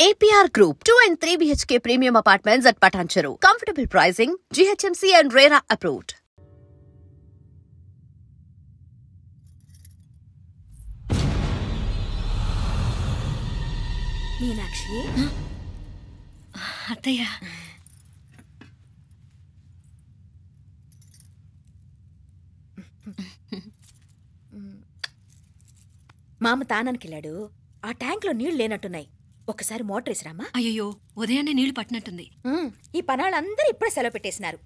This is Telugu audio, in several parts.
APR Group, 2 and 3 BHK premium apartments at Patancheru. Comfortable pricing, GHMC and RERA approved. Meenakshi అత్తయ్య మామ తానానికి వెళ్ళాడు. ఆ ట్యాంక్ లో నీళ్లు లేనట్టున్నాయి. ఒకసారి మోటార్ వేసిరామా. అయ్యో ఉదయాన్నే నీళ్లు పట్టినట్టుంది. ఈ పనాళ్ళందరూ ఇప్పుడే సెలవు పెట్టేసినారు.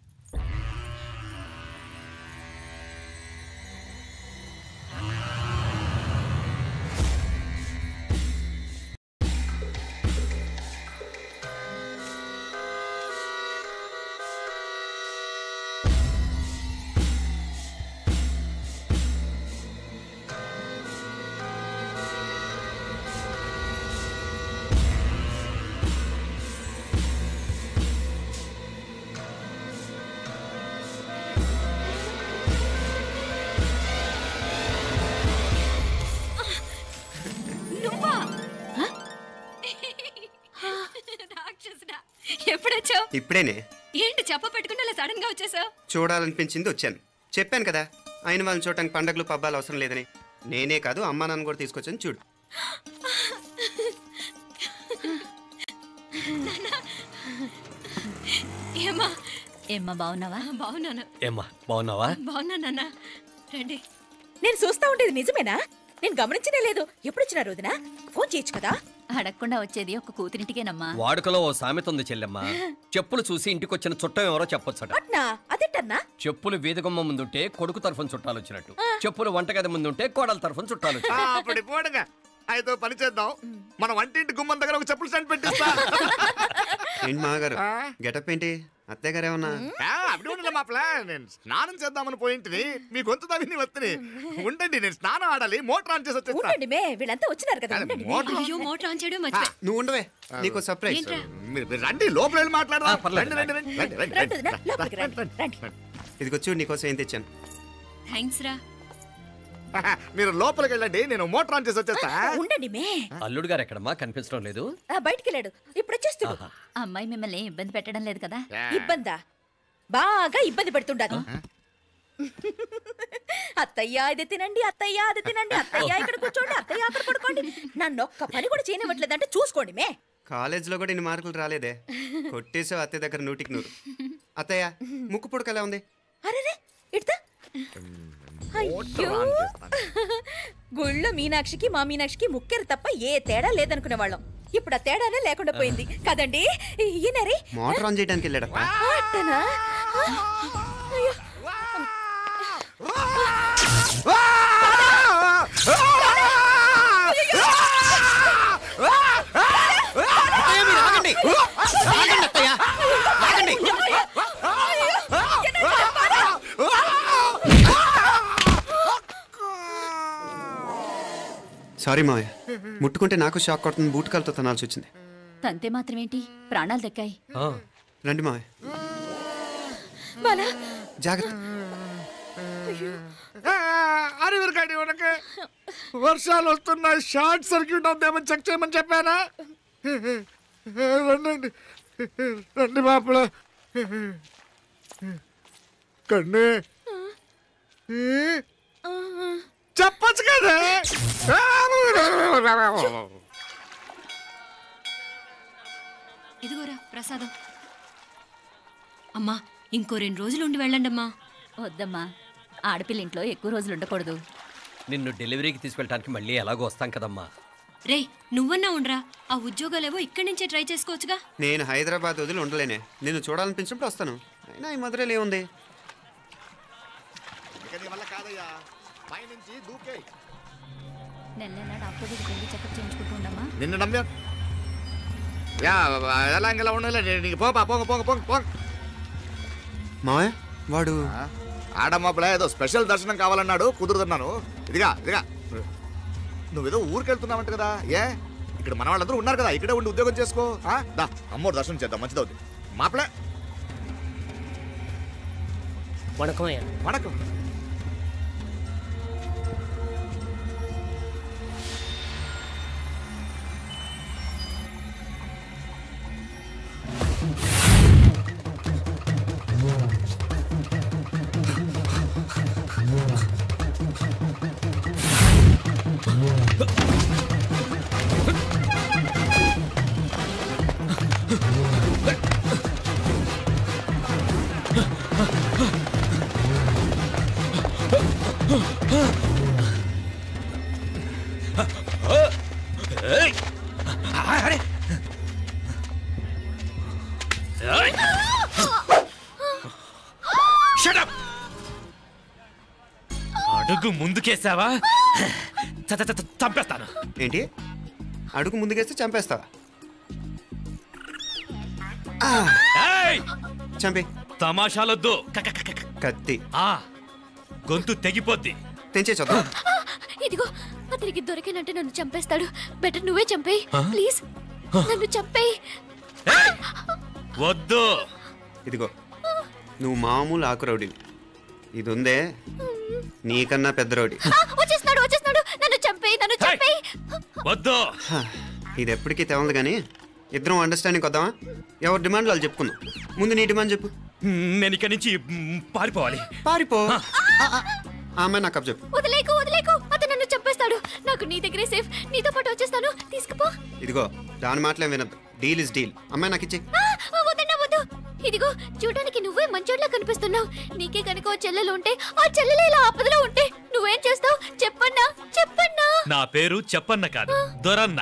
ఇప్పుడేనే ఏంటి చెప్ప పెట్టుకుంటే అలా సడన్ గా వచ్చేసావు? చూడాలనిపించింది వచ్చాను. చెప్పాను కదా అయిన వాళ్ళని చూడటానికి పండగలు పబ్బాలు అవసరం లేదని. నేనే కాదు అమ్మా నాన్న కూడా తీసుకొచ్చాను చూడు. ఏమ్మా బాగున్నావా? బాగున్నాను. ఏమ్మా బాగున్నావా? బాగున్నా నాన్న. రండి. నేను చూస్తా ఉండేది నిజమేనా? నేను గమనించనే లేదు. ఎప్పుడొచ్చినా రోజున ఫోన్ చేయొచ్చు కదా. అడగకుండా వచ్చేది ఒక కూతురింటికేనమ్మా. వాడుకలో ఓ సామెత ఉంది చెల్లెమ్మ. చెప్పులు చూసి ఇంటికొచ్చిన చుట్టం ఎవరో చెప్పొచ్చట. అదేటన్నా? చెప్పులు వేదికమ్మ ముందుంటే కొడుకు తరఫున చుట్టాలు వచ్చినట్టు, చెప్పులు వంటగది ముందుంటే కోడల తరఫున చుట్టాలు వచ్చినట్టు. అయితే పని చేద్దాం, మన వంటింటి గుమ్మం దగ్గర ఒక చెప్పులు స్టాండ్ పెట్టిస్తా. ఏంటి మామగారు గెటప్ ఏంటి? అత్తయ్య గారు ఏమన్నా? అప్పుడు ఉండలే మా ప్లాన్. నేను స్నానం చేద్దామని పోయింటిని, మీ గొంతు తవ్వి వస్తుంది. ఉండండి, నేను స్నానం ఆడాలి, మోటార్ ఆన్ చేసి వచ్చేస్తా. వీళ్ళంతా వచ్చినారు కదా. మోటార్ ఆన్ చేయడం మర్చిపోయా. నువ్వు ఉండవే, నీకు సర్ప్రైజ్. రండి లోపల వెళ్ళి మాట్లాడదాం. ఇదిగో చూడు నీకోసం ఏం తెచ్చాను. థ్యాంక్స్ రా. మీరు లోపలికి వెళ్ళండి, నేను మోటార్ ఆన్ చేసి వచ్చేస్తా. ఉండండి మే. అల్లుడు గారు ఎక్కడమ్మా? కనిపించడం లేదు. బయటికి వెళ్ళాడు, ఇప్పుడు వచ్చేస్తా. అమ్మాయి మిమ్మల్ని ఇబ్బంది పెట్టడం లేదు కదా? ఇబ్బందా? బాగా ఇబ్బంది పెడుతుండదు. అత్తయ్య ఇది తినండి, అత్తయ్య అది తినండి, అత్తయ్య ఇక్కడ కూర్చోండి, అత్తయ్య అక్కడ పడుకోండి. నన్ను ఒక్క పని కూడా చేయనివ్వట్లేదంటే చూసుకోండి మే. కాలేజీలో కూడా ఇన్ని మార్కులు రాలేదే. కొట్టేసావు అత్తయ్య దగ్గర 100కి 100. అత్తయ్య ముక్కు పుడక ఎలా ఉంది? అరే ఇడతా. గుళ్ళో మీనాక్షికి మా మీనాక్షికి ముక్కెరు తప్ప ఏ తేడా లేదనుకునే వాళ్ళం. ఇప్పుడు ఆ తేడానే లేకుండా పోయింది కదండి. ఈయనరి మోటార్ ఆన్ చేయడానికి వెళ్ళాడప్ప. సారీ మావయ్య, ముట్టుకుంటే నాకు షాక్ కొడుతుంది. బూట్ కాలుతో తనాల్సి వచ్చింది. తంతే మాత్రమేంటి, ప్రాణాలు దక్కాయి. రండి మావయ్య, జాగ్రత్త. అరివిరకాడి ఉనకే వర్షాలు వస్తున్నాయి, షార్ట్ సర్క్యూట్ అవుతామని చెక్ చేయమని చెప్పానా? రండి రండి మాపల. కన్నే చెప్పచ్చు కదా. ఇదిగోరా ప్రసాదం. అమ్మా ఇంకో 2 రోజులు ఉండి వెళ్ళండి అమ్మా. వద్దమ్మా, ఆడపిల్ల ఇంట్లో ఎక్కువ రోజులు ఉండకూడదు. నిన్ను డెలివరీకి తీసుకెళ్ళడానికి మళ్ళీ ఎలాగో వస్తాం కదమ్మా. రే నువ్వన్నా ఉండరా, ఆ ఉద్యోగాలేవో ఇక్కడి నుంచే ట్రై చేసుకోవచ్చుగా. నేను హైదరాబాద్ వదిలి ఉండలేనే. నిన్ను చూడాలనిపించినప్పుడు వస్తాను. అయినా ఈ మధురలో ఏముంది? నెల డాక్టర్ దగ్గరికి వెళ్ళి చెకప్ చేయించుకుంటూ ఉండమ్మా. నిన్ను నమ్మా ఎలా ఇంకెలా ఉండాలి. పోపా పోంగ పోంగ పోంగ పోంగ. మావయ్య వాడు ఆడమ్మప్పుడే ఏదో స్పెషల్ దర్శనం కావాలన్నాడు, కుదురుతున్నాను. ఇదిగా నువ్వేదో ఊరికెళ్తున్నావంట కదా. ఏ ఇక్కడ మన వాళ్ళందరూ ఉన్నారు కదా, ఇక్కడే ఉండి ఉద్యోగం చేసుకో. దా అమ్మోడు దర్శనం చేద్దాం, మంచిదవుద్ది. మాపలే వణకం. వణకం. అడుగు ముందుకేసావా చంపేస్తాను. ఏంటి అడుగు ముందుకేస్తే చంపేస్తావా? చంపి. తమాషాలొద్దు. కత్తి గొంతు తెగిపోద్ది. తెంచే చూద్దాం. ఇదిగో అతనికి దొరికినంటే నన్ను చంపేస్తాడు. బెటర్ నువ్వే చంపేయి ప్లీజ్. నన్ను చంపేయి. వద్దు. ఇదిగో నువ్వు మామూలు ఆకు రౌడీ, ఇది ఉందే నీకన్నా పెద్ద రౌడీ. వచ్చేస్తున్నాడు వచ్చేస్తున్నాడు. నన్ను చంపేయి నన్ను చంపేయి. వద్దు. ఇది ఎప్పటికీ తెవలదు కానీ ఇద్దరం అండర్స్టాండింగ్ వద్దామా? ఎవరి డిమాండ్లు వాళ్ళు చెప్పుకుందాం. ముందు నీ డిమాండ్ చెప్పు. నేను ఇక్కడి నుంచి పారిపోవాలి. పారిపో. అమ్మాయి నాకు చెప్పు. వదిలేకు వదిలేకు. అతను నన్ను చంపేస్తాడు. నాకు నీ దగ్గరే సేఫ్. నీతో పాటు వచ్చేస్తాను. తీసుకుపో. ఇదిగో దాని మాటలే వినద్దు. Deal is deal. అమ్మాయి నాకు ఇచ్చే. వద్దన్నా వద్దు. ఇదిగో చూడడానికి నువ్వే మంచోట్లా కనిపిస్తున్నావు. నీకే కనుక ఓ చెల్లెలు ఉంటే ఆ చెల్లెలు ఇలా ఆపదలో ఉంటే నువ్వేం చేస్తావు చెప్పన్నా? చెప్పన్నా. నా పేరు చెప్పన్న కాదు, దొరన్న.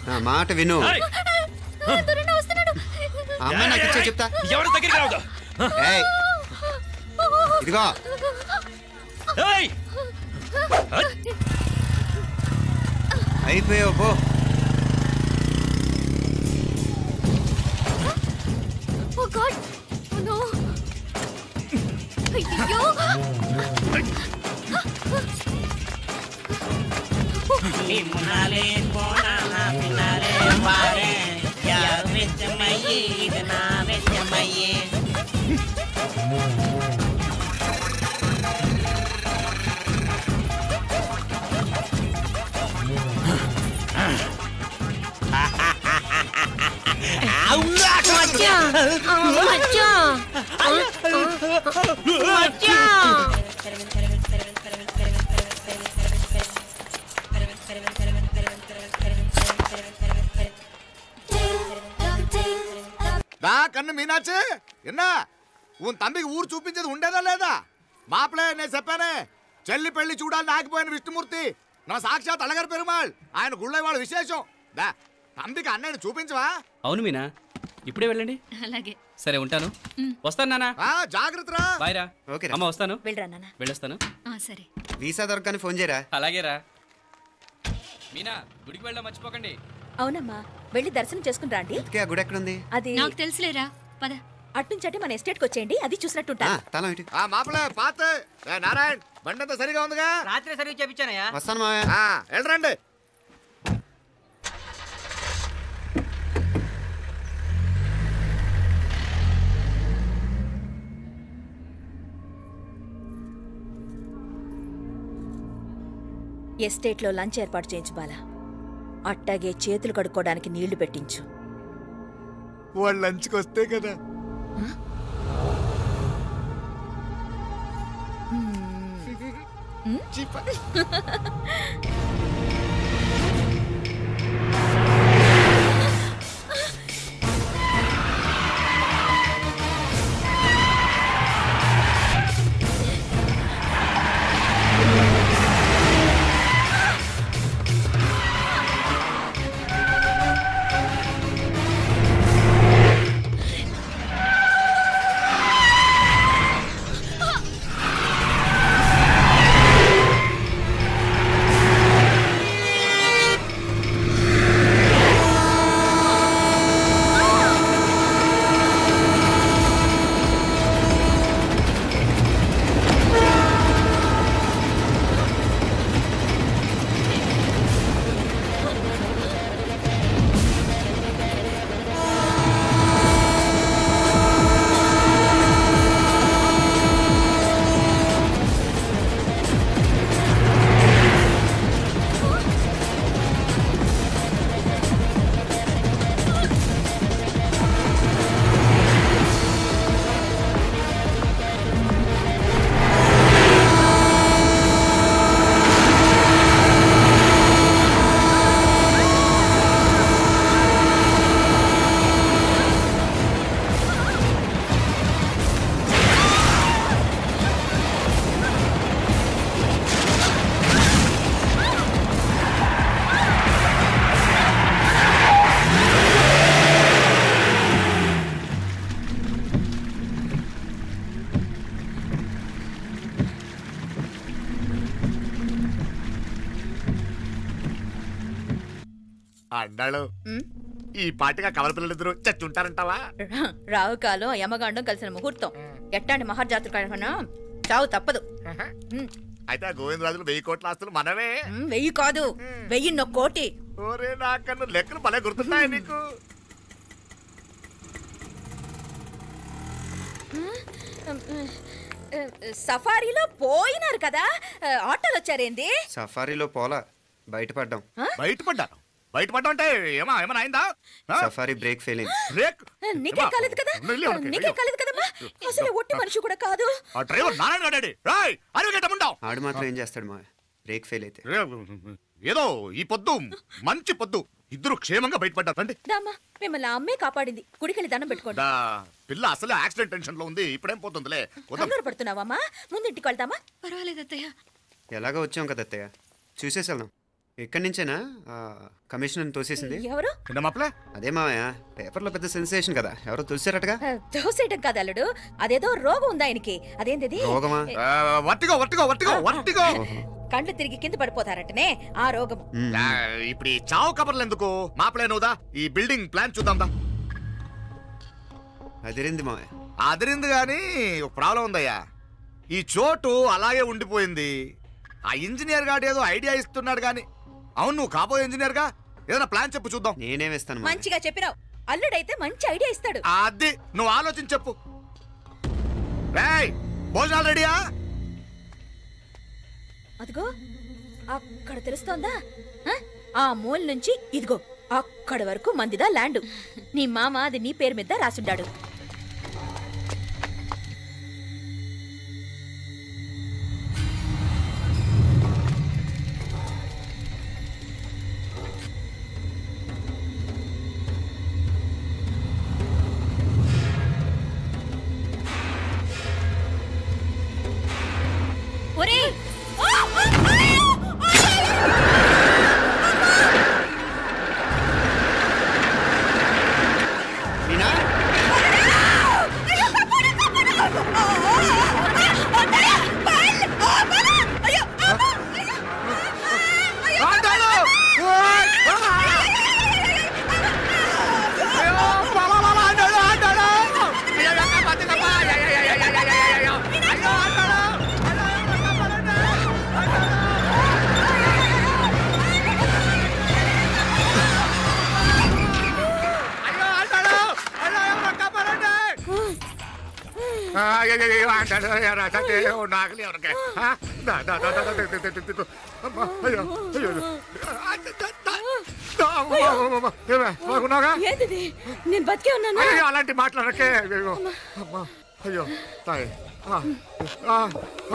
నా మాట విను. దొరన్న వస్తున్నాడు. అమ్మాయి నాకు ఇచ్చే చెప్తా. ఎవరి దగ్గరికి రావద్దు. ఇదిగో అయిపోయావు పో. Oh God! Oh no! అయ్యో! నిన్నాలే పోనా పినాలే పారే యార్ వెచ్చమయ్యి ఇది నా వెచ్చమయ్యి. కన్ను మీనాచి ఎన్నా ఉన్ తండ్రికి ఊరు చూపించేది ఉండేదా లేదా? మాపలే నేను చెప్పానే చెల్లి పెళ్లి చూడాలని ఆగిపోయిన విష్ణుమూర్తి నా సాక్షాత్ అలగారి పెరుమాళ్. ఆయన గుళ్ళ వాళ్ళ విశేషం. దా తండ్రికి అన్నయ్యని చూపించవా? అవును మీనా, ఇప్పుడే వెళ్ళండి. అలాగే. సరే ఉంటాను. వస్తాను నాన్న. జాగ్రత్త రా. బాయ్ రా. ఓకే అమ్మ వస్తాను. వెళ్ళరా నాన్న. వెళ్ళొస్తాను. సరే. వీసా దొరకని ఫోన్ చేయరా? అలాగే రా. మీనా గుడికి వెళ్ళా మర్చిపోకండి. అవునమ్మా, వెళ్ళి దర్శనం చేసుకుని రండి. ఆ గుడి ఎక్కడుంది? అది నాకు తెలుసులేరా. పద. అట్నుంచి మన ఎస్టేట్ కి వచ్చేయండి. అది చూసినట్టుంటా. మాపలే పాత నారాయణ బండంతా సరిగా ఉందిగా? రాత్రి సర్వీస్ చేయించానయ్యా. వస్తాను మా. వెళ్ళరండి. ఎస్టేట్ లో లంచ్ ఏర్పాటు చేయించు బాలా. అట్టాగే చేతులు కడుక్కోవడానికి నీళ్లు పెట్టించు. వాళ్ళు లంచ్కి వస్తే కదా. అన్నాడు ఈ పాటిగా కవల పిల్లలిద్దరు చచ్చుంటారంటావా? రావు కాలం యమగాండం కలిసిన ముహూర్తం. ఎట్టాంటి మహర్జాతృ కన్నా చావు తప్పదు. అయితే గోవిందరాజులు 1000 కోట్ల ఆస్తులు మనమే. 1000 కాదు 1001 కోటి. ఓరే నాకన్నా లెక్కలు భలే గుర్తున్నాయి నీకు. సఫారీలో పోయినారు కదా, ఆటోలు వచ్చారేంది? సఫారీలో పోలా, బయటపడ్డాం. బయటపడ్డా అంటే ఏమైనా అయిందా? సఫారీ బ్రేక్ ఫెయిల్ అయింది. బ్రేక్ నీకే కాలేదు కదా? నీకే కాలేదు కదమ్మా? అసలు ఒట్టి మనిషి కూడా కాదు. ఆ డ్రైవర్ నారాయణ గాడి ఆడు మాత్రం ఏం చేస్తాడు మా బ్రేక్ ఫెయిల్ అయితే. ఏదో ఈ పొద్దు మంచి పొద్దు ఇద్దరు క్షేమంగా బయటపడ్డారండి. మిమ్మల్ని అమ్మే కాపాడింది. గుడికెళ్ళి దండం పెట్టుకోండి. పిల్ల అసలే యాక్సిడెంట్ టెన్షన్ లో ఉంది. ఇప్పుడేం పోతుందిలే. కంగారు పడుతున్నావమ్మా? ముందు ఇంటికి వెళ్తామా? పర్వాలేదు అత్తయ్య. ఎలాగో వచ్చాం కదా అత్తయ్య, చూసేసి వెళ్దాం. ఎక్కడి నుంచేనా కమిషనర్ తోసేసింది? ఎవరు? అదే మావయ్య, పేపర్లో పెద్ద సెన్సేషన్ కదా, ఎవరో తోసేరటగా. తోసేయటం కాదు అల్లుడు, అదేదో రోగం ఉంది ఆయనకి. అదేంటిది? రోగమా? కండ్లు తిరిగి కింద పడిపోతారటనే ఆ రోగం. ఇప్పుడు ఈ చావు కబర్లు ఎందుకు? మాపలేనుదా ఈ బిల్డింగ్ ప్లాన్ చూద్దాందా. అదిరింది మావయ్య. అదిరింది గాని ఒక ప్రాబ్లం ఉందయ్యా. ఈ చోటు అలాగే ఉండిపోయింది. ఆ ఇంజనీర్ గాడు ఏదో ఐడియా ఇస్తున్నాడు గాని. అవును, నువ్వు కాబోయే ఇంజనీర్ గా ఏదైనా ప్లాన్ చెప్పు చూద్దాం. నేనే వేస్తాను. మంచిగా చెప్పినావు. అల్లుడైతే మంచి ఐడియా ఇస్తాడు. అది నువ్వు ఆలోచించి చెప్పు. భోజనాలు రెడీయా? అదిగో అక్కడ తెలుస్తోందా? ఆ మూల నుంచి ఇదిగో అక్కడ వరకు మందిదా ల్యాండ్. నీ మామ అది నీ పేరు మీద రాసుండాడు. నేను బతికే ఉన్నాను. అలాంటి మాట్లాడకే. అయ్యో తాయి.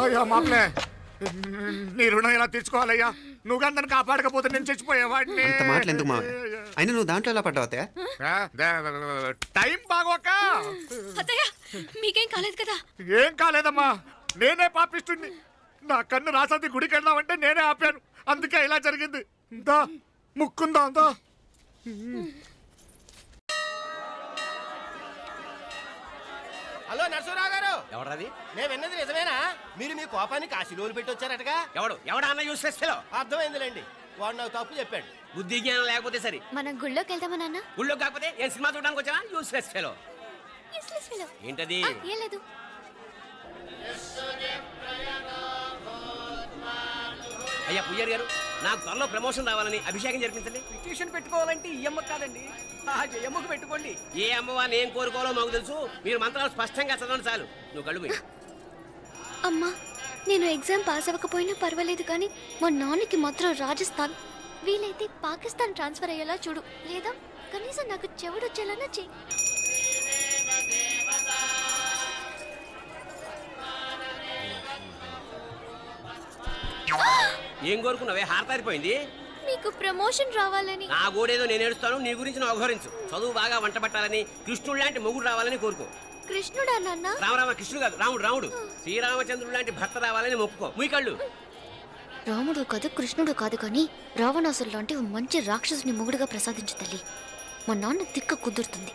అయ్యో మాప్లే, నీ రుణం ఎలా తీర్చుకోవాలయ్యా? నువ్వు అందరిని కాపాడకపోతే నేను చచ్చిపోయేవాడిని. అంత మాటలు ఎందుకు మావయ్య? అయినా నువ్వు దాంట్లో ఎలా పడ్డావు అత్తయ్య? టైం బాగోక. అత్తయ్య మీకేం కాలేదు కదా? ఏం కాలేదమ్మా, నేనే పాపిస్తుంది. నా కన్ను రాసాది గుడికి వెళ్దామంటే నేనే ఆపాను. అందుకే ఇలా జరిగింది. దా ముక్కుందా అంతా. హలో నరసరావు గారు. ఎవరది? నేను విన్నది నిజమేనా? మీరు మీ కోపాన్ని కాశీలోలు పెట్టి వచ్చారటగా? ఎవడన్నా యూస్ చేస్తా? అర్థమైందిలేండి, వాడు నాకు తప్పు చెప్పాడు. బుద్ధి జ్ఞానం లేకపోతే సరే. మనం గుళ్ళోకి వెళ్దామా నాన్న? గుళ్ళో కాకపోతే ఏం సినిమా చూడడానికి వచ్చావా? Use fellow. ఏంటది? ఏం లేదు. అయ్యా పుయ్యర్ గారు, నాకు త్వరలో ప్రమోషన్ రావాలని అభిషేకం జరిపించండి. పిటిషన్ పెట్టుకోవాలంటే ఈ అమ్మ కాదండి, ఆ జయమ్మకు పెట్టుకోండి. ఏ అమ్మవారిని ఏం కోరుకోవాలో మాకు తెలుసు. మీరు మంత్రాలు స్పష్టంగా చదవండి చాలు. నువ్వు కళ్ళు పోయి. అమ్మా, నేను ఎగ్జామ్ పాస్ అవ్వకపోయినా పర్వాలేదు, కానీ మా నాన్నకి మాత్రం రాజస్థాన్, వీలైతే పాకిస్తాన్ ట్రాన్స్ఫర్ అయ్యేలా చూడు. లేదా కనీసం నాకు చెవుడొచ్చేలానా చెయ్యి. ఏం కోరుకున్నావే? హారతారిపోయింది. మీకు ప్రమోషన్ రావాలని. నా గోడేదో నేను ఏడుస్తాను, నీ గురించి నువ్వు అఘోరించు. చదువు బాగా వంట పట్టాలని, కృష్ణుడు లాంటి మొగుడు రావాలని కోరుకో. కృష్ణుడా నాన్న? రామరామ కృష్ణుడు కాదు, రాముడు. శ్రీరామచంద్రుడు లాంటి భర్త రావాలని మొక్కుకో. మీ కళ్ళు. రాముడు కాదు, కృష్ణుడు కాదు, కానీ రావణాసురు లాంటి మంచి రాక్షసుని మొగుడుగా ప్రసాదించు తల్లి. మా నాన్న తిక్క కుదురుతుంది.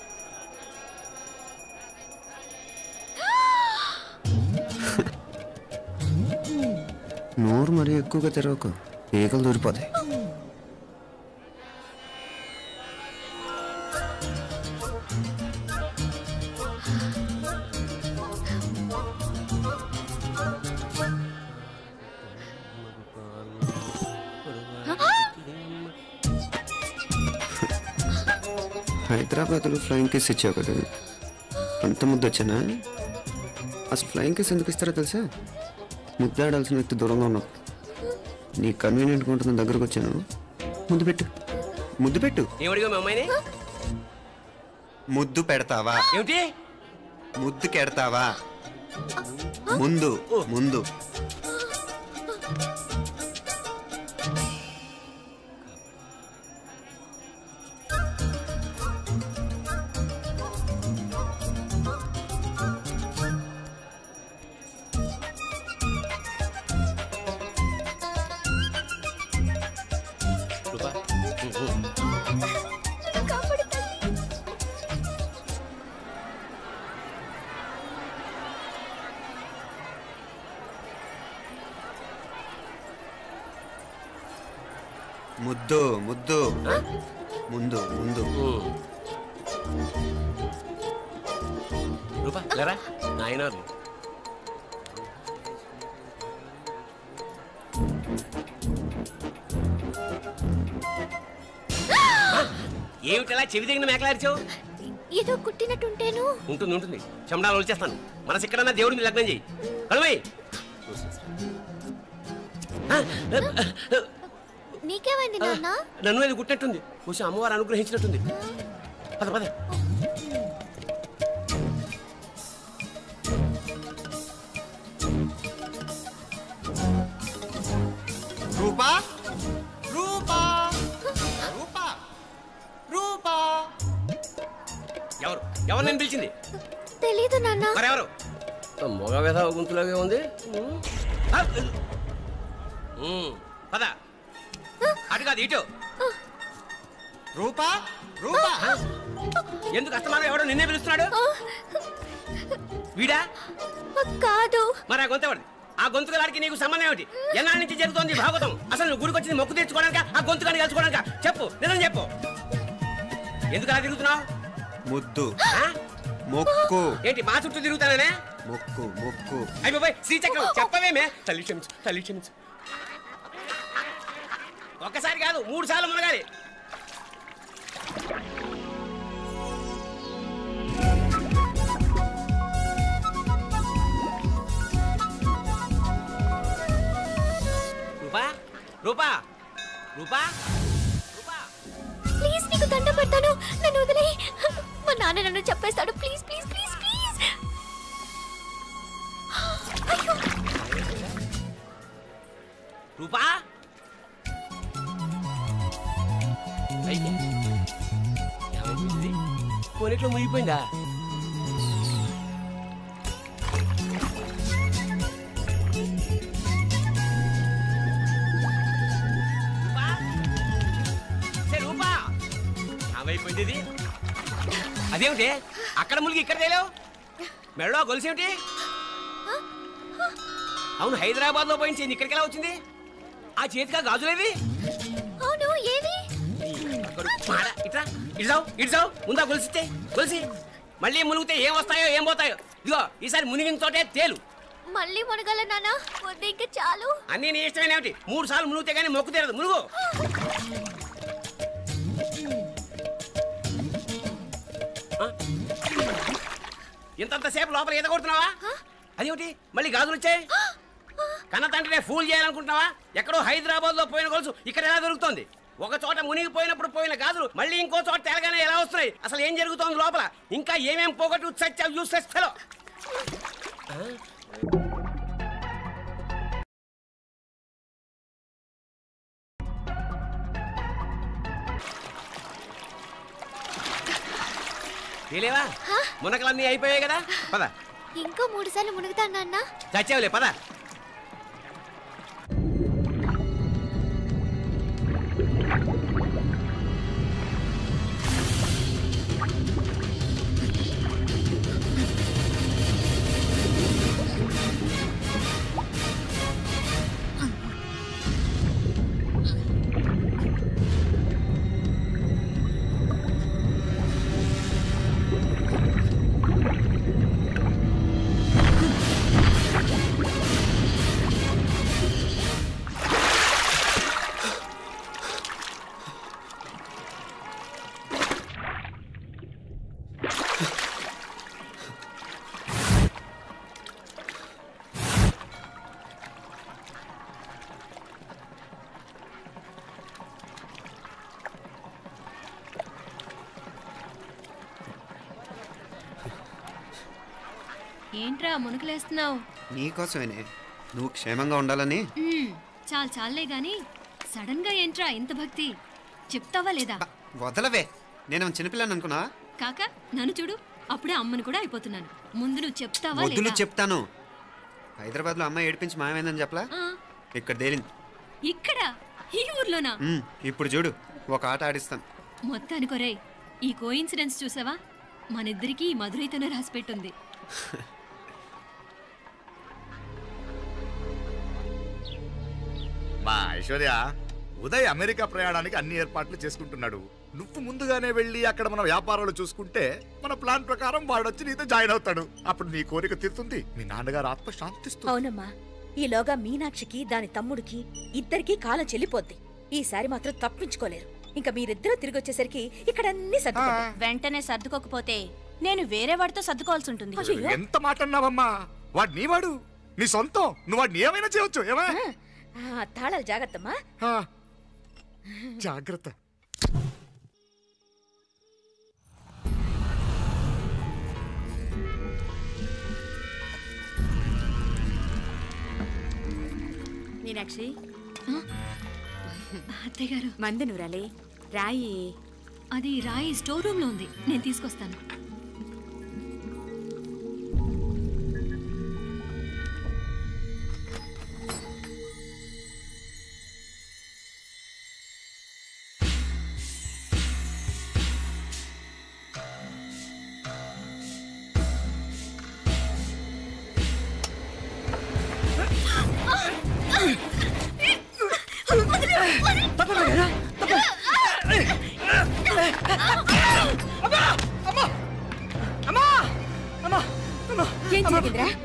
నోరు మరీ ఎక్కువగా తెరవకు, ఏకలు దూరిపోతాయి. హైదరాబాద్లో ఫ్లయింగ్ కిస్ ఇచ్చావు కదా, అంత ముద్దు వచ్చానా? అసలు ఫ్లయింగ్ కిస్ ఎందుకు ఇస్తారో తెలుసా? ముద్దాడాల్సిన వ్యక్తి దూరంగా ఉన్నావు. నీ కన్వీనియంట్గా ఉంటుంది దగ్గరకు వచ్చాను. ముద్దు పెట్టు, ముద్దు పెట్టు. ఏమడిగా మా అమ్మాయిని? ముద్దు పెడతావా? ఏమిటి ముద్దు కెడతావా? ముందు ముందు. ముద్దు ముద్దు ముందు ముందు. రూపా లేరా నాయనారు. ఏమిటలా చెవి దగ్గర మేకలాడిచావు? ఏదో కుట్టినట్టుంటేను. ఉంటుంది ఉంటుంది, చెమడాలు వచ్చేస్తాను. మనసు ఎక్కడన్నా దేవుడిని లగ్నం చేయి. కలువై నీకేమైంది నాన్న? నన్ను అది గుట్టినట్టుంది, కొంచెం అమ్మవారు అనుగ్రహించినట్టుంది. పద పద. రూపా రూపా రూపా రూపా. ఎవరు ఎవరు నేను పిలిచింది? తెలీదు నాన్న. మరెవరు? మగ వేధ గుంతులాగే ఉంది. పద. అటు కాదు ఇటు. రూపా రూపా. ఎందుకు అస్తమానం ఎవడో నిన్నే పిలుస్తున్నాడు? వీడా కాదు. మరి ఆ గొంతు ఎవరిది? ఆ గొంతుకలాడికి నీకు సంబంధం ఏమిటి? ఎన్నాళ్ళ నుంచి జరుగుతోంది భాగవతం? అసలు నువ్వు గుడికి వచ్చింది మొక్కు తెచ్చుకోవడానిక, ఆ గొంతుకాన్ని కలుసుకోవడానిక? చెప్పు, నిజం చెప్పు. ఎందుకు అలా తిరుగుతున్నావు? ముద్దు మొక్కు. ఏంటి మా చుట్టూ తిరుగుతానే? మొక్కు మొక్కు. అయిపోయి శ్రీచక్రం చెప్పవేమే? తల్లి క్షమించు, తల్లి క్షమించు. ఒక్కసారి కాదు 3 సార్లు మునగాలి. రూపా రూపా రూపా రూపా, ప్లీజ్ నీకు దండ పెడతాను, నన్ను వదిలే. మా నాన్న నన్ను చెప్పేస్తాడు. Please please please please. అయ్యో రూపా. కొనిట్లో మునిగిపోయిందా? రూపా ఏమైపోయింది ఇది? అదేమిటి అక్కడ మునిగి ఇక్కడ తేలేవు? మెడలో గొలుసు ఏమిటి? అవును, హైదరాబాద్ లో పోయించింది, ఇక్కడికి ఎలా వచ్చింది? ఆ చేతిగా గాజులేవి? అవును, ఏవి? ఇట్రా ఇడ్సావు ఇడ్సావు. ముందా గొలిసితే గొలిసి మళ్ళీ మునిగితే ఏం వస్తాయో ఏం పోతాయో. ఇదిగో ఈసారి మునిగిన తోటే తేలు. మళ్ళీ మునగల నాన్న, వద్దు ఇంకా చాలు. అన్నీ నీ ఇష్టమైన ఏమిటి? 3 సార్లు మునిగితే కానీ మొక్కు తీరదు. మునుగు. ఇంతంతసేపు లోపల ఈత కొడుతున్నావా? అదేమిటి మళ్ళీ గాజులు వచ్చాయి? కన్న తండ్రినే ఫూల్ చేయాలనుకుంటున్నావా? ఎక్కడో హైదరాబాద్ లో పోయిన గొలుసు ఇక్కడ ఎలా దొరుకుతుంది? ఒక చోట మునిగిపోయినప్పుడు పోయిన గాజులు మళ్ళీ ఇంకో చోట తేలగానే ఎలా వస్తున్నాయి? అసలు ఏం జరుగుతోంది లోపల? ఇంకా ఏమేం పోగొట్టు చచ్చావు యూస్లెస్ ఫెలో. తెలియవా? మునకలన్నీ అయిపోయాయి కదా, పద. ఇంకో 3 సార్లు మునుగుతాను నాన్న. చచ్చావులే, పద. ఏంట్రా మునుకులేస్తున్నావు? నీకోసమేనే, నువ్వు క్షేమంగా ఉండాలని. చాలే గాని సడన్ గా ఏంట్రా ఇంత భక్తి? చెప్తావా లేదా? వదలవే, నేను చిన్నపిల్లని అనుకున్నా. కాక నన్ను చూడు, అప్పుడే అమ్మని కూడా అయిపోతున్నాను. ముందు నువ్వు చెప్తావా లేదా? వద్దు, చెప్తాను. హైదరాబాద్ లో అమ్మాయి ఏడిపించి మాయమైందని చెప్పలా, ఇక్కడ తేలింది. ఇక్కడ ఈ ఊర్లోనా? ఇప్పుడు చూడు, ఒక ఆట ఆడిస్తాను. మొత్తానికి రేయ్, ఈ కోయిన్సిడెన్స్ చూసావా? మనిద్దరికి ఈ మధురైతోనే రాసి పెట్టుంది. మా ఐశ్వర్య, ఉదయ్ అమెరికా ప్రయాణానికి అన్ని ఏర్పాట్లు చేసుకుంటున్నాడు. నువ్వు ముందుగానే వెళ్ళి అక్కడ మన వ్యాపారాలు చూసుకుంటే మన ప్లాన్ ప్రకారం వాడు వచ్చి నీతో జాయిన్ అవుతాడు. అప్పుడు నీ కోరిక తీరుతుంది, మీ నాన్నగారు ఆత్మ శాంతిస్తుంది. అవునమ్మా, ఈలోగా మీనాక్షికి దాని తమ్ముడికి ఇద్దరికి కాలం చెల్లిపోద్ది. ఈసారి మాత్రం తప్పించుకోలేరు. ఇంకా మీరిద్దరూ తిరిగి వచ్చేసరికి ఇక్కడ అన్ని సర్దుకుంటాయి. వెంటనే సర్దుకోకపోతే నేను వేరే వాడితో సర్దుకోవాల్సి ఉంటుంది. ఎంత మాట అన్నావమ్మా, వాడు నీ వాడు, నీ సొంతం. నువ్వు వాడిని ఏమైనా చేయొచ్చు. ఏమా తాళాలు జాగ్రత్తమ్మా. జాగ్రత్త. మీనాక్షి, అత్తయ్య గారు, మందు నూరాలి. రాయి అది రాయి స్టోర్ రూమ్ లో ఉంది, నేను తీసుకొస్తాను.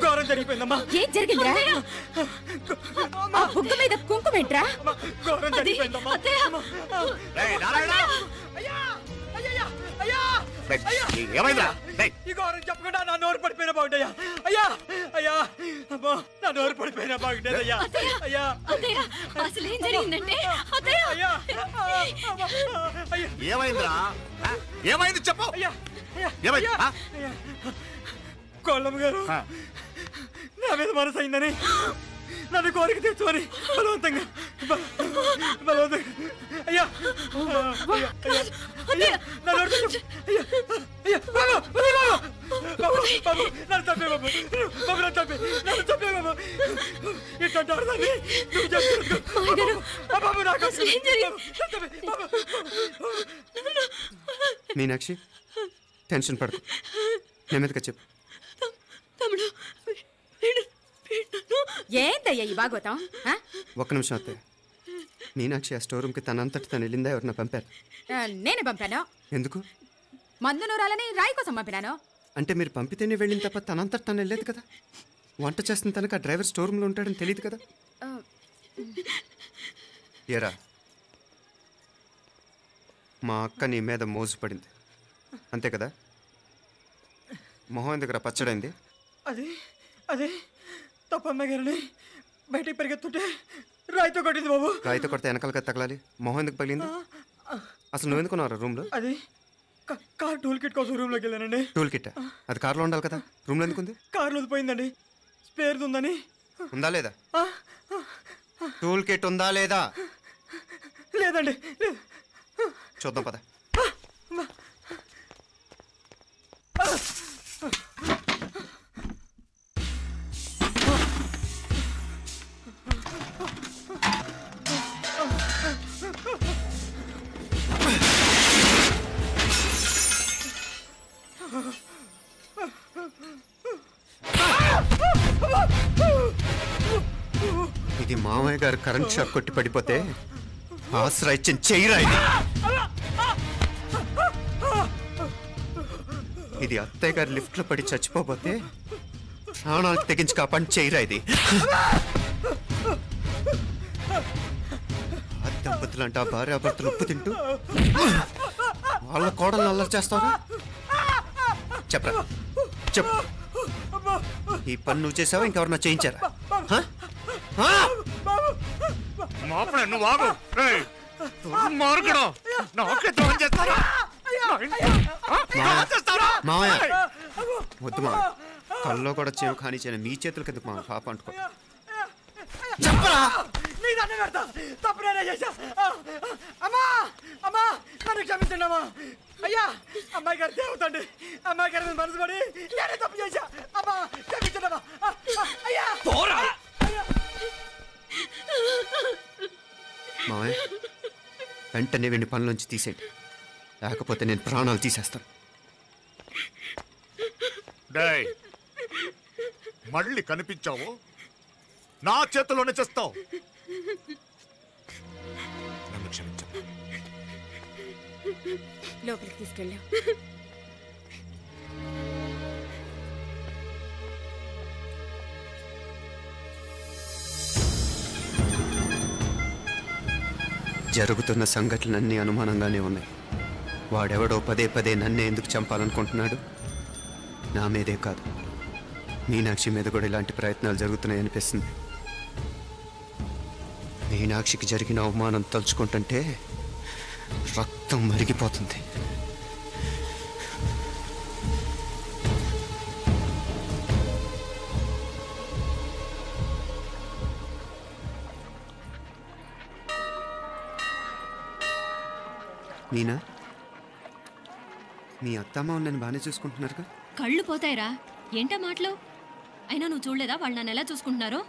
ఘోరం జరిగిపోయిందమ్మా. ఏం జరిగిందిరా? బుగ్గ మీద కుంకుమేంట్రా? ఘోరం జరిగిపోయిందమ్మా. ఈ ఘోరం చెప్పకుండా నా నోరు పడిపోయినా బాగుంటాయా? అయ్యా అయ్యా, అమ్మో, నా నోరు పడిపోయినా బాగుండేదయ్యా. అయ్యా అసలు ఏం జరిగిందంటే ఏమైందిరా? ఏమైంది చెప్పు. కోళ్ళమ్మ గారు నా మీద మనసు అయిందని, నన్ను కోరిక తెచ్చుకొని బలవంతంగా అయ్యా నన్ను తప్పే బాబు, నన్ను తప్పే బాబు. ఇట్లాంటి ఆడదాన్ని నువ్వు చెప్పు బాబు. నాకు మీనాక్షి, టెన్షన్ పడకు, నెమ్మదిగా చెప్పు. ఏంటయ్యా ఈ భాగవతం? ఒక్క నిమిషం అత్తయ్య. మీనాక్షి ఆ స్టోర్ రూమ్కి తనంతటి తను వెళ్ళిందా, ఎవరిన పంపారు? నేనే పంపాను. ఎందుకు? మందు నూరాలని రాయి కోసం పంపినాను. అంటే మీరు పంపితేనే వెళ్ళింది తప్ప తనంతటి తను వెళ్ళలేదు కదా. వంట చేస్తున్న తనకు ఆ డ్రైవర్ స్టోర్ రూమ్లో ఉంటాడని తెలియదు కదా. ఏరా, మా అక్క నీ మీద మోజు పడింది అంతే కదా. మొహం ఎందుకు పచ్చడైంది? అదే తప్పమ్మ గారిని బయటికి పరిగెత్తుంటే రాయితో కొట్టింది బాబు. రాయితో కొడితే వెనకాలగా తగలాలి, మొహం ఎందుకు పగిలింది? అసలు నువ్వు ఎందుకున్నారా రూమ్లో? అది కార్ టూల్ కిట్ కోసం రూమ్లోకి వెళ్ళానండి. టూల్ కిట్ అది కార్లో ఉండాలి కదా, రూమ్లో ఎందుకుంది? కార్లో పోయిందండి, స్పేర్ ఉందని. ఉందా లేదా? టూల్ కిట్ ఉందా లేదా? లేదండి. చూద్దాం పద. ఇది మామయ్య గారు కరెంట్ షాక్ కొట్టి పడిపోతే ఆసరా ఇచ్చిన చెయ్యిరా ఇది అత్తయ్య గారు లిఫ్ట్ లో పడి చచ్చిపోతే ప్రాణాలకు తెగించి కాపాడి చెయ్యిరా ఇది. దంపతులంట భార్యాభర్తలు ఉప్పు తింటూ వాళ్ళ కోడలు అల్లరి చేస్తారా? చెప్పరా, చెప్పు. ఈ పని నువ్వు చేసావా, ఇంకెవరన్నా చేయించారా? మామయ్య వద్దు మామయ్య, కల్లో కూడా చేవు కానిచ్చిన మీ చేతుల కింద మా పాప అంటుకో. చెప్పరా నీ దండం పెడతా, తప్పు నేనే చేశా. అమ్మా అమ్మా నన్ను క్షమించండి అమ్మా. అయ్యా అమ్మాయి గారు దేవుతండి, అమ్మాయి గారి మీద మనసు పడి నేనే తప్పు చేశా. అమ్మా క్షమించండి అమ్మా. అయ్యా మావయ్య వెంటనే వెండి పనులోంచి తీసేయండి, లేకపోతే నేను ప్రాణాలు తీసేస్తాను. డేయ్ మళ్ళీ కనిపించావు నా చేతుల్లోనే చేస్తావు. నన్ను క్షమించమ్మా. లోపలికి తీసుకెళ్ళాం. జరుగుతున్న సంఘటనలన్నీ అనుమానంగానే ఉన్నాయి. వాడెవడో పదే పదే నన్నే ఎందుకు చంపాలనుకుంటున్నాడు? నా మీదే కాదు, మీనాక్షి మీద కూడా ఇలాంటి ప్రయత్నాలు జరుగుతున్నాయి అనిపిస్తుంది. మీనాక్షికి జరిగిన అవమానం తలుచుకుంటుంటే రక్తం మరిగిపోతుంది. మీనా, మీ అత్తమ్మ నన్ను బాగానే చూసుకుంటున్నారుగా? కళ్ళు పోతాయిరా, ఏంటా మాటలు? అయినా నువ్వు చూడలేదా వాళ్ళు నన్ను ఎలా చూసుకుంటున్నారో?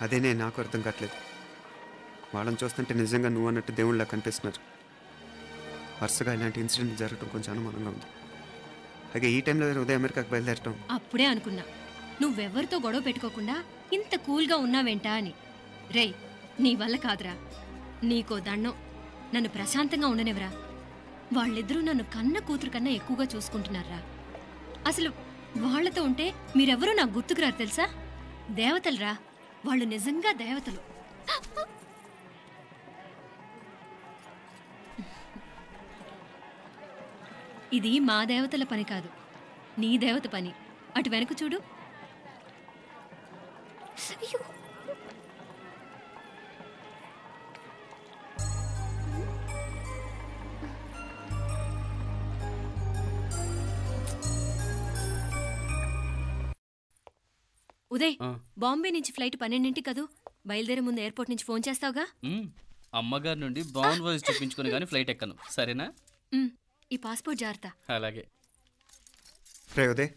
అదేనే నాకు అర్థం కావట్లేదు. వాళ్ళని చూస్తుంటే నిజంగా నువ్వు అన్నట్టు దేవుళ్ళ కనిపిస్తున్నారు. వరుసగా ఇలాంటి ఇన్సిడెంట్ జరగడం కొంచెం అనుమానంగా ఉంది. అలాగే ఈ టైంలో ఉదయం అమెరికాకు బయలుదేరటం. అప్పుడే అనుకున్నా నువ్వెవరితో గొడవ పెట్టుకోకుండా ఇంత కూల్గా ఉన్నావేంటా అని. రేయ్ నీ వల్ల కాదురా, నీకో దండం, నన్ను ప్రశాంతంగా ఉండనివరా. వాళ్ళిద్దరూ నన్ను కన్న కూతురు కన్నా ఎక్కువగా చూసుకుంటున్నారా. అసలు వాళ్లతో ఉంటే మీరెవరూ నాకు గుర్తుకురారు తెలుసా? దేవతలురా వాళ్ళు, నిజంగా దేవతలు. ఇది మా దేవతల పని కాదు, నీ దేవత పని. అటు వెనక చూడు. ఉదయ్, బాంబే నుంచి ఫ్లైట్ 12ంటికి కదూ. బయలుదేరే ముందు ఎయిర్పోర్ట్ నుంచి ఫోన్ చేస్తావుగా? అమ్మగారి నుండి బౌండ్ వాయిస్ చూపించుకుని కానీ ఫ్లైట్ ఎక్కను, సరేనా? ఈ పాస్పోర్ట్ జాగ్రత్త. అలాగే. రే ఉదయ్,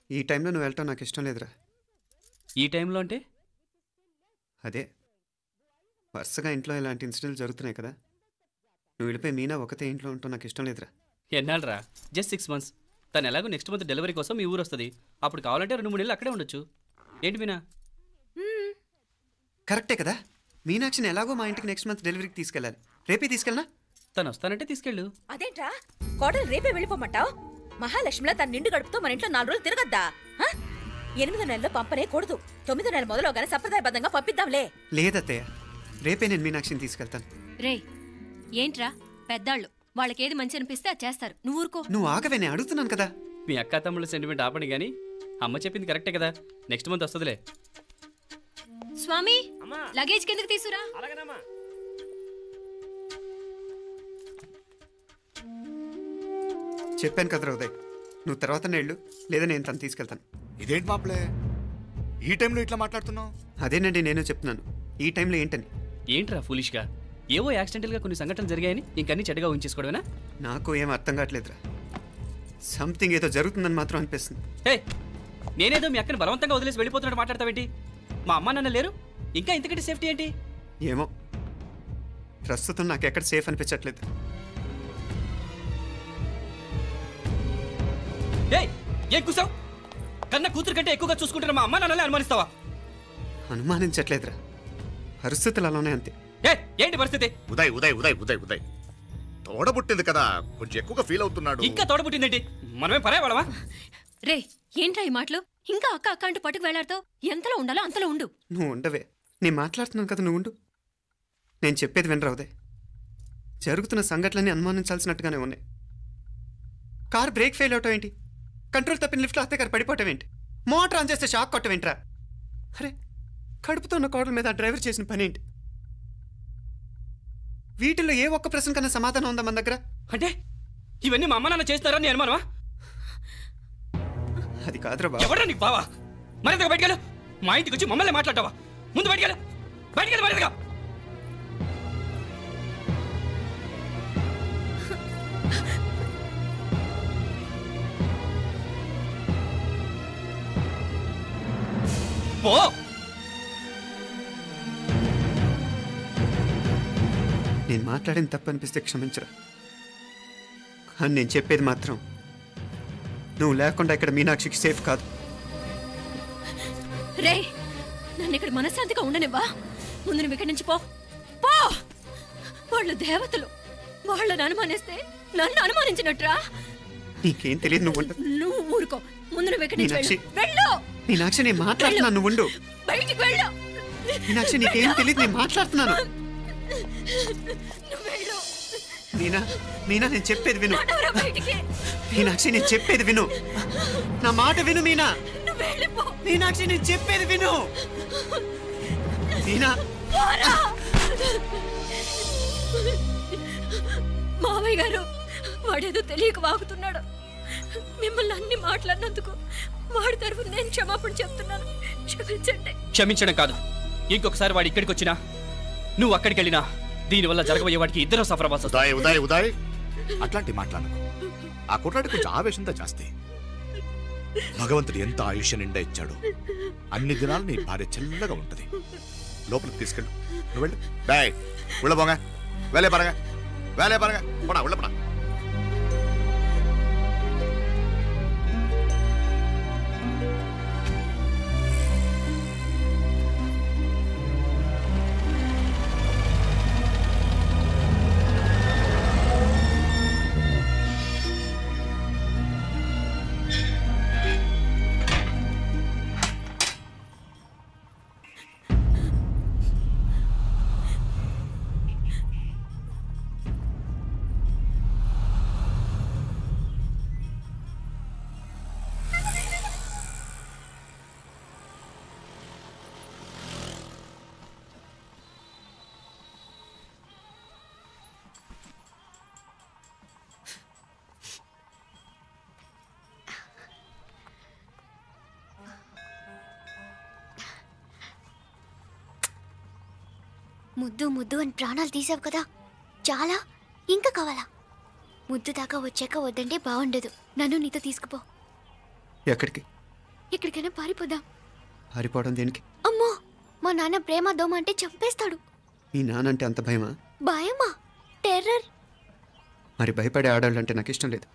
ఈ టైంలో నువ్వు వెళ్ళటం నాకు ఇష్టం లేదురా. ఈ టైంలో అంటే? అదే వరుసగా ఇంట్లో ఇలాంటి ఇన్సిడెంట్లు జరుగుతున్నాయి కదా, నువ్వు వెళ్ళిపోయి మీనా ఒకతే ఇంట్లో ఉంటావు నాకు ఇష్టం లేదురా. ఎన్నాళ్ళరా? Just 6 months. తను ఎలాగో నెక్స్ట్ మంత్ డెలివరీ కోసం మీ ఊరు వస్తుంది. అప్పుడు కావాలంటే 2-3 నెలలు అక్కడే ఉండొచ్చు. ఏంటి మీనా? కరెక్టే కదా, మీనాక్షిని ఎలాగో మా ఇంటికి నెక్స్ట్ మంత్ డెలివరీకి తీసుకెళ్ళాలి. రేపే తీసుకెళ్ళనా? తను వస్తానంటే తీసుకెళ్ళు. అదేంట్రా కోడలు రేపే వెళ్ళిపోమంటావు? మహాలక్ష్మిలా తన నిండు గడుపుతో మన ఇంట్లో 4 రోజులు తిరగద్దా? 8వ నెలలో పంపనే కూడదు. 9వ నెల మొదలుగానే సంప్రదాయబద్ధంగా పంపిద్దాంలే. లేదత్తయ్య, రేపే నేను మీనాక్షిని తీసుకెళ్తాను. రే ఏంట్రా పెద్దాళ్ళు, వాళ్ళకేది మంచి అనిపిస్తే అది చేస్తారు. నువ్వు ఊరుకో. నువ్వు ఆగవే, నేను అడుగుతున్నాను కదా. మీ అక్క తమ్ముళ్ళ సెంటిమెంట్ ఆపండి కానీ అమ్మ చెప్పింది కరెక్టే కదా, నెక్స్ట్ మంత్ వస్తుందిలే. స్వామి, లగేజ్ కిందకి తీసురా. చెప్పాను కదరా ఉదయ్, నువ్వు తర్వాత నేళ్ళు లేదా నేను తను తీసుకెళ్తాను. ఇదేంటి మాప్లే ఈ టైంలో ఇట్లా మాట్లాడుతున్నావు? అదేనండి నేను చెప్తున్నాను, ఈ టైంలో ఏంటని. ఏంట్రా ఫులిష్గా? ఏవో యాక్సిడెంటల్గా కొన్ని సంఘటనలు జరిగాయని ఇంకన్నీ చెడ్డగా ఊహించేసుకోవడమేనా? నాకు ఏం అర్థం కావట్లేదురా, సంథింగ్ ఏదో జరుగుతుందని మాత్రం అనిపిస్తుంది. హే, నేనేదో మీ అక్కని బలవంతంగా వదిలేసి వెళ్ళిపోతున్నట్టు మాట్లాడతావేంటి? మా అమ్మ నాన్న లేరు, ఇంకా ఇంతకంటే సేఫ్టీ ఏంటి? ఏమో, ప్రస్తుతం నాకు ఎక్కడ సేఫ్ అనిపించట్లేదు. ఏం కూసావు? కన్నా కూతురు కంటే ఎక్కువగా చూసుకుంటున్న మా అమ్మ నాన్నలే అనుమానిస్తావా? అనుమానించట్లేదురా, పరిస్థితులు అలానే అంతే. ఏంటి పరిస్థితి? ఉదయ్ ఉదయ్ ఉదయ్ ఉదయ్ ఉదయ్ తోడబుట్టింది కదా, కొంచెం ఎక్కువగా ఫీల్ అవుతున్నాడు. ఇంకా తోడబుట్టిందేంటి? మనమే పరాయవాడవా? రే ఏంట్రా ఈ మాటలు? ఇంకా అక్క అక్క అంటూ పట్టుకు వెళ్లాడుతో ఎంతలో ఉండాలో అంతలో ఉండు. నువ్వు ఉండవే, నేను మాట్లాడుతున్నాను కదా, నువ్వు ఉండు. నేను చెప్పేది వినరా ఉదయ్, జరుగుతున్న సంఘటనలన్నీ అనుమానించాల్సినట్టుగానే ఉన్నాయి. కారు బ్రేక్ ఫెయిల్ అవటం ఏంటి? కంట్రోల్ తప్పిన లిఫ్ట్లో అత్తే గారు పడిపోవటం ఏంటి? మోటార్ ఆన్ చేస్తే షాక్ కొట్టం ఏంట్రా? అరే, కడుపుతో ఉన్న కోడల మీద ఆ డ్రైవర్ చేసిన పని ఏంటి? వీటిల్లో ఏ ఒక్క ప్రశ్న కన్నా సమాధానం ఉందా మన దగ్గర? అంటే ఇవన్నీ మా అమ్మ నాన్న చేస్తారని అనుమానమా? అది కాదురా బావ. ఎవరా నీకు బావా? మరింతగా బయటకెళ్ళు. మా ఇంటికి వచ్చి మమ్మల్ని మాట్లాడతావా? ముందు బయటకెళ్ళు, బయటకెళ్ళు మరింతగా. పో. నేను మాట్లాడిన తప్పు అనిపిస్తే క్షమించరా, కానీ నేను చెప్పేది మాత్రం నువ్వు లేకుండా ఇక్కడ మీనాక్షికి సేఫ్ కాదు. రే, నన్ను ఇక్కడ మనశ్శాంతిగా ఉండనివ్వా. ముందు నువ్వు ఇక్కడి నుంచి పో. పో. వాళ్ళు దేవతలు, వాళ్ళని అనుమానిస్తే నన్ను అనుమానించినట్రా. నీకేం తెలియదు, నువ్వు ఉండు. నువ్వు ఊరుకో. ముందు నువ్వు ఇక్కడి నుంచి మీనాక్షి, వెళ్ళు. మీనాక్షి నేను మాట్లాడుతున్నాను, నువ్వు ఉండు. బయటికి వెళ్ళు. మీనాక్షి నీకేం తెలియదు, నేను మాట్లాడుతున్నాను. నువ్వు వెళ్ళు. మీనా, మీనా నేను చెప్పేది విను. నడవరా బయటికి. మీనాక్షి నేను చెప్పేది విను, నా మాట విను. మీనా, నువ్వు వెళ్ళిపో. మీనాక్షి నేను చెప్పేది విను. మీనా, పోరా. మావయ్య గారు, వాడేదో తెలియక వాగుతున్నాడు. మిమ్మల్ని అన్ని మాట్లాడినందుకు వాడి తరఫున నేను క్షమాపణ చెప్తున్నాను. క్షమించండి. క్షమించడం కాదు, ఇంకొకసారి వాడు ఇక్కడికి వచ్చినా నువ్వు అక్కడికి వెళ్ళినా దీనివల్ల జరగబోయే వాడికి ఇద్దరు సఫర్ అవ్వాల్సి వస్తుంది. ఉదయ్ ఉదయ్ అట్లాంటి మాట్లాడకు. ఆ కుట్రాడి కొంచెం ఆవేశంతో జాస్తి. భగవంతుడు ఎంత ఆయుష్య నిండా ఇచ్చాడు. అన్ని దినాలు నీ భార్య చల్లగా ఉంటది. లోపలికి తీసుకెళ్ళు. నువ్వు వెళ్ళు. డాయ్ ఉళ్ళ పోగా వేలే పరగా వేలే పరగా పోడా ఉళ్ళ పడా. ముద్దు ముద్దు అని ప్రాణాలు తీసావు కదా, చాలా. ఇంకా కావాలా? ముద్దు దాకా వచ్చాక వద్దంటే బాగుండదు. నన్ను నీతో తీసుకుపో. ఎక్కడికి? ఎక్కడికైనా పారిపోదాం. పారిపోవడం దేనికి? అమ్మో, మా నాన్న ప్రేమ దోమ అంటే చంపేస్తాడు. మీ నానంటే అంత భయమా? భయమా? టెర్రర్. మరి భయపడే ఆడాలంటే నాకు ఇష్టం లేదు.